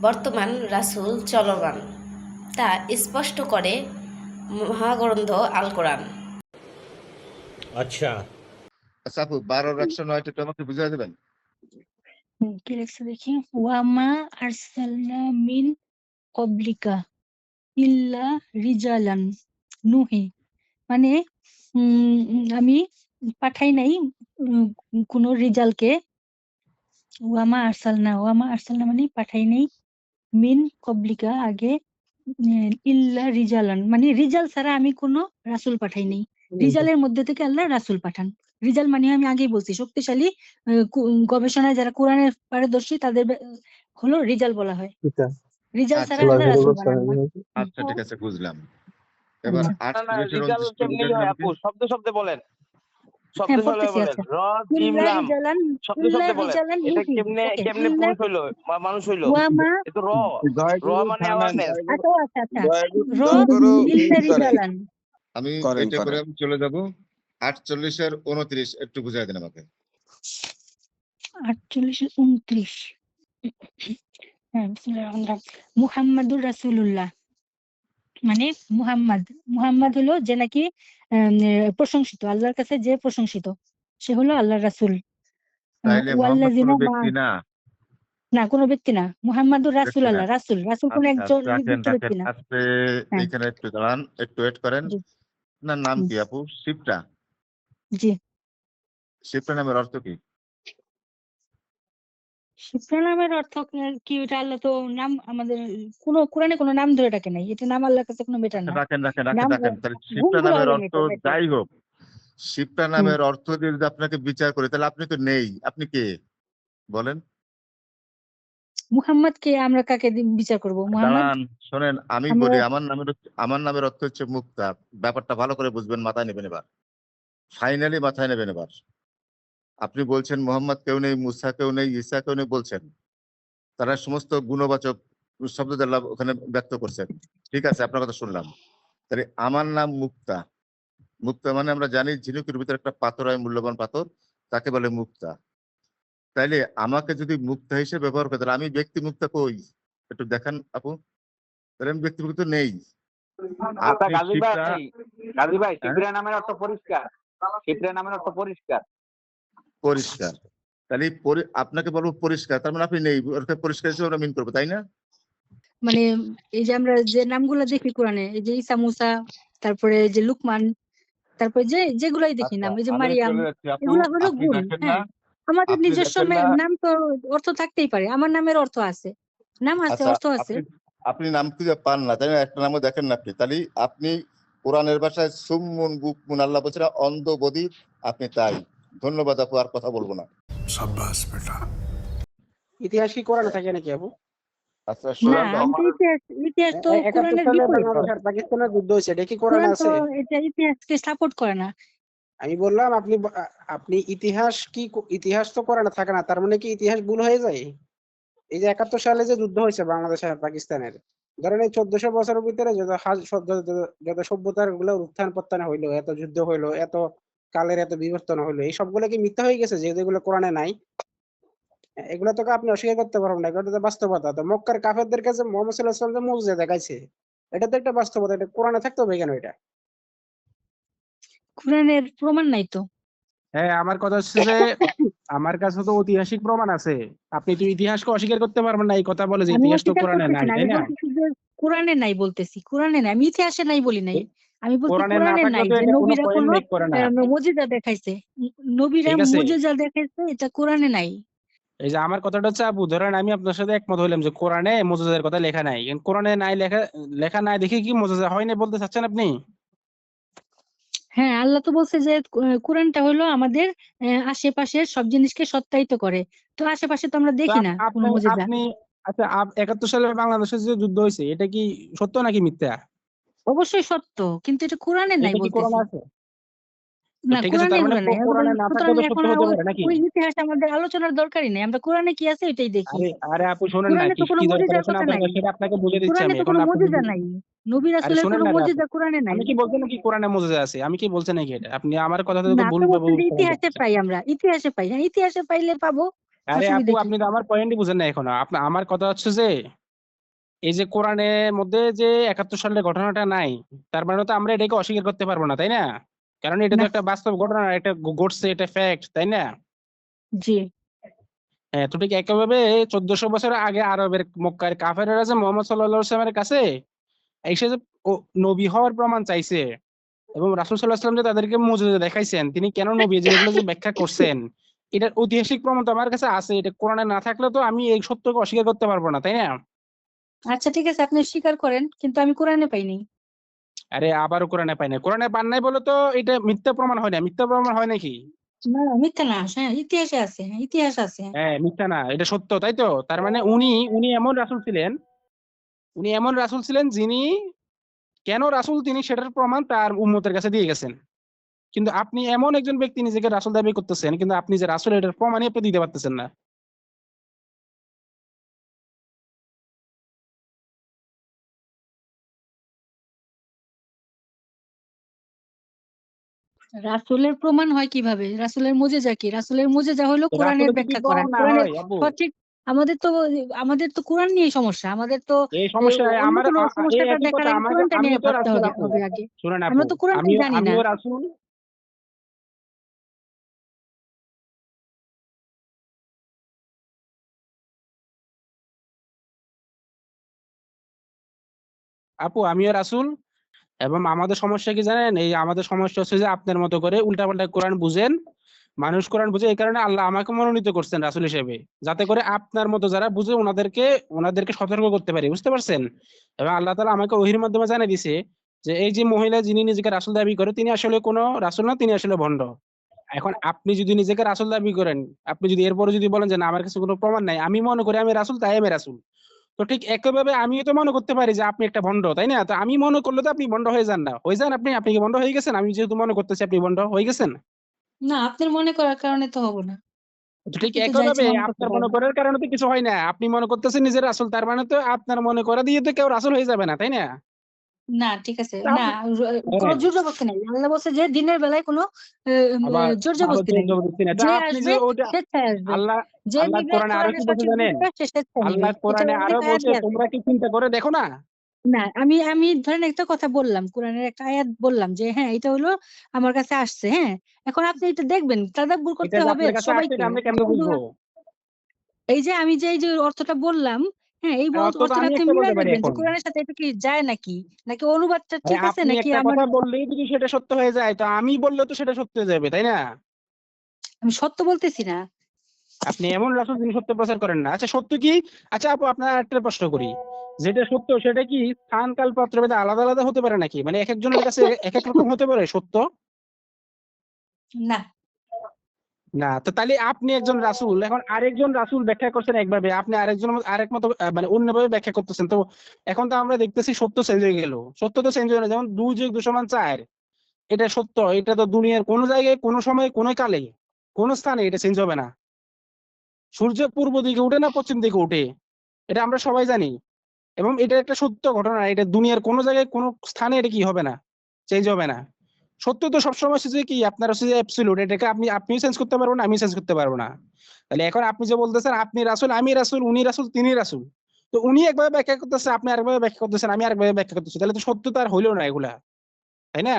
বর্তমান রাসূল চলমান, তা স্পষ্ট করে মহাগ্রন্থ আল কোরআন। আচ্ছা আচ্ছা আপু 12 একটু আমাকে বুঝিয়ে দেবেন? কি লেখছে দেখি। ওয়ামা আরসালনা মিন কবলিকা ইল্লা রিজালান নুহি, মানে আমি পাঠাই নাই কোন রিজালকে। ওয়ামা আরসালনা মানে পাঠাই নাই মিন কবলিকা আগে, ইল্লা রিজালান মানে রিজাল ছাড়া আমি কোনো রাসূল পাঠাই নাই। রিজালের মধ্যে থেকে আল্লাহ রাসূল পাঠান। রিজাল মানে আমি আগেই বলছি শক্তিশালী গবেষণায় যারা কোরআনের পারদর্শী তাদের হলো রিজাল বলা হয়। রিজাল ছাড়া আচ্ছা আল্লাহ রাসূল বানান না। আচ্ছা ঠিক আছে বুঝলাম। এবার আচ্ছা। 48 রিজাল 29 কেমনি হয় আপু? শব্দে শব্দে বলেন, শব্দে হ্যাঁ শব্দে পড়তেছি। বলেন। আচ্ছা, র জিম ইল্লা লাম রিজালান শব্দে শব্দে বলেন। এটা নুহি। কেমনে ওকে, কেমনে ইল্লা পুরুষ হইলো মানুষ হইলো? ওয়ামা। এ তো র মানে অ্যাওয়ারনেস। আচ্ছা র ইল্লা রিজালান। আমি এটা করে আমি চলে যাব 48 এর 29 একটু বুঝিয়ে দেন আমাকে। 48 এর 29। হ্যাঁ, বিসমিল্লাহির রহমানির রহিম। মুহাম্মাদুর রাসূলুল্লাহ মানে মুহাম্মদ হলো যে নাকি প্রশংসিত, আল্লাহর কাছে যে প্রশংসিত সে হলো আল্লাহর রাসূল। তাইলে মোহাম্মদ কোন ব্যক্তি না? না, কোনো ব্যক্তি না। মুহাম্মাদুর ব্যক্তি রাসূলুল্লাহ, না। রাসূল কোনো আচ্ছা একজন রাখেন নির্দিষ্ট ব্যক্তি না। আজকে হ্যাঁ, এখানে একটু দাঁড়ান, একটু ওয়েট করেন। জি না নাম কি আপু? শিবটা। জি। শিবটা নামের অর্থ কি? শিফরা নামের অর্থ কি ওটা আল্লাহ তো নাম আমাদের কোনো কোরআনে কোনো নাম ধরে ডাকে নাই। এটা নাম আল্লাহর কাছে কোনো ম্যাটার না। রাখেন নাম তাহলে শিবটা গুণগুলো নামের হলো অর্থ ম্যাটার। যাই হোক, শিবটা নামের অর্থ দিয়ে যদি আপনাকে বিচার করি তাহলে আপনি তো নেই। আপনি কে বলেন? মুহাম্মদকে আমরা কাকে বিচার করব? মুহাম্মদ দাঁড়ান শোনেন, আমি আমরা বলি আমার নামের অর্থ হচ্ছে মুক্তা। ব্যাপারটা ভালো করে বুঝবেন, মাথায় নেবেন এবার, ফাইনালি মাথায় নেবেন এবার। আপনি বলছেন মোহাম্মদ কেউ নেই, মুসা কেউ নেই, ঈসা কেউ নেই বলছেন। তারা সমস্ত গুণবাচক শব্দ দ্বারা ওখানে ব্যক্ত করছেন। ঠিক আছে, আপনার কথা শুনলাম। তাহলে আমার নাম মুক্তা। মুক্তা মানে আমরা জানি ঝিনুকের ভিতরে একটা পাথর হয়, মূল্যবান পাথর, তাকে বলে মুক্তা। তাইলে আমাকে যদি মুক্তা হিসেবে ব্যবহার করে তাহলে আমি ব্যক্তি মুক্তা কই একটু দেখান আপু। তাহলে আমি ব্যক্তি মুক্ত নেই। আচ্ছা আপনি গাজী শিবটা ভাই শিবরা নামের অর্থ পরিষ্কার। শিবরা নামের অর্থ পরিষ্কার। পরিষ্কার। তাহলে আপনাকে বলবো পরিষ্কার, তার মানে আপনি নেই। অর্থাৎ পরিষ্কার হিসেবে আমরা মিন করবো, তাই না? মানে এই যে আমরা যে নামগুলো দেখি কোরআনে, এই যে ঈসা, মুসা, তারপরে যে লুকমান, তারপরে যেগুলাই দেখি নাম, এই যে আমি মারিয়াম, চলে যাচ্ছি আপু। এগুলা হলো আপনি গুণ। দেখেন না, হ্যাঁ, আমাদের আপনি নিজস্ব দেখেন না। নাম তো অর্থ থাকতেই পারে। আমার নামের অর্থ আছে, নাম আছে, আচ্ছা অর্থ আছে। আপনি নাম খুঁজে পান না, তাই না? একটা নামও দেখেন না আপনি। তাহলে আপনি কোরআনের ভাষায় সুম্মুন বুকমুন, আল্লাহ বলছে না অন্ধ বধির, আপনি তাই। ধন্যবাদ আপু, আর কথা বলবো না। সাব্বাস বেটা। ইতিহাস কি কোরআনে থাকে নাকি আপু? আচ্ছা না, শোনেন তো, আমি তো ইতিহাস তো 71 কোরআনের সালে বিপরীত। বাংলাদেশ আর পাকিস্তানের যুদ্ধ হয়েছে, এটা কি কোরআনে কোরআন তো আছে? এটা ইতিহাসকে সাপোর্ট করে না। আমি বললাম আপনি ইতিহাস তো কোরআনে থাকে না, তার মানে কি ইতিহাস ভুল হয়ে যায়? এই যে 71 সালে যে যুদ্ধ হয়েছে বাংলাদেশ আর পাকিস্তানের, ধরেন এই 1400 বছরের ভিতরে যত সভ্যতার গুলো উত্থান পত্তন হইলো, এত যুদ্ধ হইলো, এত কালের এত বিবর্তন হইলো, এই সবগুলো কি মিথ্যা হয়ে গেছে যেগুলো কোরআনে নাই? এগুলো তো আপনি অস্বীকার করতে পারবেন না, এগুলো তো বাস্তবতা। তো মক্কার কাফেরদের কাছে মুহাম্মদ সাল্লাল্লাহু আলাইহি ওয়াসাল্লাম যে মুজিজা দেখাইছে, এটা তো একটা বাস্তবতা, এটা কোরআনে থাকতে হবে কেন এটা? কোরআনের প্রমাণ নাই তো। হ্যাঁ, আমার কথা হচ্ছে যে আমার কাছে তো ঐতিহাসিক প্রমাণ আছে। আপনি তো ইতিহাসকে অস্বীকার করতে পারবেন না, এই কথা বলে যে আমি ইতিহাস তো অস্বীকার কোরআনে করতেছি নাই, না, তাই আমি না? বলতেছি যে কোরআনে নাই বলতেছি, কোরআনে নাই, আমি ইতিহাসে নাই বলি নাই। আমি বলছি কোরআনে না কোরআনে থাকলে নাই তো যে এটা কোনো নবীরা পয়েন্ট কোনো মেক করে না। মুজিজা দেখাইছে। নবীরা ঠিক আছে, মুজিজা দেখাইছে, এটা কোরআনে নাই। এই যে আমার কথাটা হচ্ছে আপু, ধরেন আমি আপনার সাথে একমত হইলাম যে কোরআনে মুজিজার কথা লেখা নাই, কিন্তু কোরআনে নাই লেখা নাই দেখে কি মুজিজা হয় না বলতে চাচ্ছেন আপনি? হ্যাঁ, আল্লাহ তো বলছে যে কোরআনটা হলো আমাদের আশেপাশের সব জিনিসকে সত্যায়িত করে। তো আশেপাশে তো আমরা তো দেখি না কোনো আপনি মুজিজা। আপনি আচ্ছা, 71 সালে বাংলাদেশে যে যুদ্ধ হয়েছে, এটা কি সত্য নাকি মিথ্যা? অবশ্যই সত্য, কিন্তু এটা কোরআনে নাই এটা কি বলতেছি। কোরআনে আছে? তো না, ঠিক আছে, কোরআনে তার মানে এগুলো নাই। কোরআনে না থাকলে সুতরাং তো এখন সত্য হতে ওই পারে নাকি? ওই ইতিহাস আমাদের আলোচনার দরকারই নেই। আমরা কোরআনে কি আছে এটাই দেখি। আরে আরে আপু শুনেন না, কোরআনে কি তো কোনো কি দরকার মুজিজার আছে না কথা নাই। দরকার সেটা আপনাকে বুঝে দিচ্ছি কোরআনে আমি তো এখন। কোনো আপনি মুজিজা নাই। নবী আরে রাসূলের শুনেন কোনো না রে আপু, মুজিজা কোরআনে নাই। আমি কি বলছি নাকি কোরআনে মুজিজা আছে? আমি কি বলছি নাকি এটা? আপনি আমার কথাটা না, তো ভুল আপনি বলছেন যে প্রমাণ ইতিহাসে করছেন। পাই আমরা। ইতিহাসে পাই। হ্যাঁ, ইতিহাসে পাইলে পাবো। আরে আপু, অসুবিধা কি? আপনি তো আমার পয়েন্টই বুঝেন না এখনো। আমার কথা হচ্ছে যে এই যে কোরআনের মধ্যে যে 71 সালের ঘটনাটা নাই, তার মানে তো আমরা এটাকে অস্বীকার করতে পারবো না, তাই না? কারণ এটা তো না। একটা বাস্তব ঘটনা, এটা ঘটছে, এটা ফ্যাক্ট, তাই না? জি। হ্যাঁ, তো ঠিক একইভাবে 1400 বছর আগে আরবের মক্কার কাফেররা যে মোহাম্মদ সাল্লাল্লাহু আলাইহি ওয়াসাল্লামের কাছে এসে যে নবী হওয়ার প্রমাণ চাইছে, এবং রাসূল সাল্লাল্লাহু আলাইহি ওয়াসাল্লাম যে তাদেরকে মুজিজা দেখাইছেন, তিনি কেন নবী, যেগুলো যে ব্যাখ্যা করছেন, এটার ঐতিহাসিক প্রমাণ তো আমার কাছে আছে। এটা কোরআনে না থাকলে তো আমি এই সত্যকে অস্বীকার করতে পারবো না, তাই না? আচ্ছা ঠিক আছে, আপনি স্বীকার করেন, কিন্তু আমি কোরআনে পাইনি। আরে আবারও কোরআনে পাই না, কোরআনে পান নাই বলে তো এটা মিথ্যা প্রমাণ হয় না। মিথ্যা প্রমাণ হয় নাকি? না, মিথ্যা না, হ্যাঁ ইতিহাসে আছে, হ্যাঁ ইতিহাস আছে। হ্যাঁ, মিথ্যা না, এটা সত্য, তাই তো? তার মানে উনি এমন রাসূল ছিলেন, যিনি কেন রাসূল তিনি সেটার প্রমাণ তার উম্মতের কাছে দিয়ে গেছেন। কিন্তু আপনি এমন একজন ব্যক্তি নিজেকে রাসূল দাবি করতেছেন, কিন্তু আপনি যে রাসূল এটার প্রমাণই আপনি দিতে পারতেছেন না। রাসূলের প্রমাণ হয় কিভাবে? রাসূলের মুজিজা কি? রাসূলের মুজিজা হলো তো কোরআনের রাসূলের যদি ব্যাখ্যা করা। প্রমাণ না কোরআনের হয় আপু, সঠিক আমাদের তো কোরআন নিয়ে সমস্যা। আমাদের তো এই সমস্যা অন্য আমার কোনো এই সমস্যাটা একই দেখার কথা। আগে আমাকে কোরআনটা আমিও নিয়ে তো ভাবতে রাসূল আপু, হবে আগে। শুনেন আপু, আমরা তো কোরআনটাই জানি না। আমিও রাসূল। আপু আমিও রাসূল, এবং আমাদের সমস্যা কি জানেন? এই আমাদের সমস্যা হচ্ছে যে আপনার মতো করে উল্টাপাল্টা কোরআন বুঝেন, মানুষ কোরআন বুঝে। এই কারণে আল্লাহ আমাকে মনোনীত করছেন রাসূল হিসেবে, যাতে করে আপনার মতো যারা বুঝে ওনাদেরকে সতর্ক করতে পারি, বুঝতে পারছেন? এবং আল্লাহ তাআলা আমাকে ওহীর মাধ্যমে জানিয়ে দিয়েছে যে এই যে মহিলা যিনি নিজেকে রাসূল দাবি করে, তিনি আসলে কোনো রাসূল না, তিনি আসলে ভণ্ড। এখন আপনি যদি নিজেকে রাসূল দাবি করেন, আপনি যদি এরপরে যদি বলেন যে না আমার কাছে কোনো প্রমাণ নাই, আমি মনে করি আমি রাসূল, তাই আমি রাসূল, তো ঠিক একইভাবে আমিও তো মনে করতে পারি যে আপনি একটা ভণ্ড, তাই না? তো আমি মনে করলে তো আপনি ভণ্ড হয়ে যান না, হয়ে যান আপনি? আপনি কি ভণ্ড হয়ে গেছেন? আমি যেহেতু মনে করতেছি আপনি ভণ্ড হয়ে গেছেন। না, আপনার মনে করার কারণে তো হবো না। তো ঠিক আপনি তো যা ইচ্ছা একইভাবে মনে করতে আপনার মনে পারেন। করার কারণে তো কিছু হয় না। আপনি মনে করতেছেন নিজের রাসূল, তার মানে তো আপনার মনে করা দিয়ে তো কেউ রাসূল হয়ে যাবে না, তাই না? না, ঠিক আছে। তা না, আপনি কোনো হ্যাঁ, জোর জবরদস্তি নাই। আল্লাহ বলছে যে দিনের বেলায় কোনো আবার জোর আবার জবরদস্তি জোর নাই। জবরদস্তি না। তো যে আপনি যে আসবে ওটা স্বেচ্ছায় আসবে। আল্লাহ যে আল্লাহ নিবে কোরআনে আরো কি কোরআনের বলছে সঠিক জানেন? বুঝবে সে স্বেচ্ছায় নিবে। আল্লাহ কোরআনে এটার আরো অনেক বলছে, আয়াতই আছে। তোমরা কি চিন্তা করে দেখো না? না, আমি ধরেন একটা কথা বললাম, কোরআনের একটা আয়াত বললাম যে হ্যাঁ, এটা হলো আমার কাছে আসছে, হ্যাঁ? এখন আপনি এটা দেখবেন, তাদাব্বুর এটা করতে যে হবে আপনার কাছে আসছে, সবাইকে। এটা আমরা কেমনে শুধু বুঝবো? এই যে আমি যে অর্থটা বললাম, হ্যাঁ, এই আর অর্থ তো অর্থটা আমি আপনি একটা বলতে মিলায় পারি দেখবেন যে এখন। কোরআনের সাথে এটা কি যায় নাকি? নাকি অনুবাদটা আরে ঠিক আছে আপনি নাকি একটা আমার কথা বললেই যদি সেটা সত্য হয়ে যায়, তো আমি বললে তো সেটা সত্য হয়ে যাবে, তাই না? আমি সত্য বলতেছি না। আপনি এমন রাসূল যিনি সত্য প্রচার করেন না। আচ্ছা সত্য কি? আচ্ছা আপু আপনার একটা প্রশ্ন করি, যেটা সত্য সেটা কি স্থান কাল পাত্র ভেদে আলাদা আলাদা হতে পারে নাকি? মানে এক একজনের কাছে এক এক রকম হতে পারে সত্য? না, না, তো তাহলে আপনি একজন রাসূল, এখন আরেকজন রাসূল ব্যাখ্যা করছেন একভাবে, আপনি আরেক মতো মানে অন্যভাবে ব্যাখ্যা করতেছেন। তো এখন তো আমরা দেখতেছি সত্য চেঞ্জ হয়ে গেল। সত্য তো চেঞ্জ হয় না। যেমন 2 যোগ 2 সমান 4, এটা সত্য। এটা তো দুনিয়ার কোনো জায়গায়, কোনো সময়, কোনো কালে, কোনো স্থানে এটা চেঞ্জ হবে না। সূর্য পূর্ব দিকে উঠে না পশ্চিম দিকে উঠে, এটা আমরা সবাই জানি। এবং এটা একটা সত্য ঘটনা, এটা দুনিয়ার কোনো জায়গায় কোনো স্থানে এটা কি হবে না, চেঞ্জ হবে না। সত্য তো সবসময় হচ্ছে যে কি আপনার হচ্ছে যে অ্যাবসলিউট, এটাকে আপনিও চেঞ্জ করতে পারবেন না, আমিও চেঞ্জ করতে পারবো না। তাহলে এখন আপনি যে বলতেছেন আপনি রাসূল, আমি রাসূল, উনি রাসূল, তিনি রাসূল, তো উনি একভাবে ব্যাখ্যা করতেছে, আপনি আরেকভাবে ব্যাখ্যা করতেছেন, আমি আরেকভাবে ব্যাখ্যা করতেছি, তাহলে তো সত্য তো আর হইলো না এগুলা, তাই না?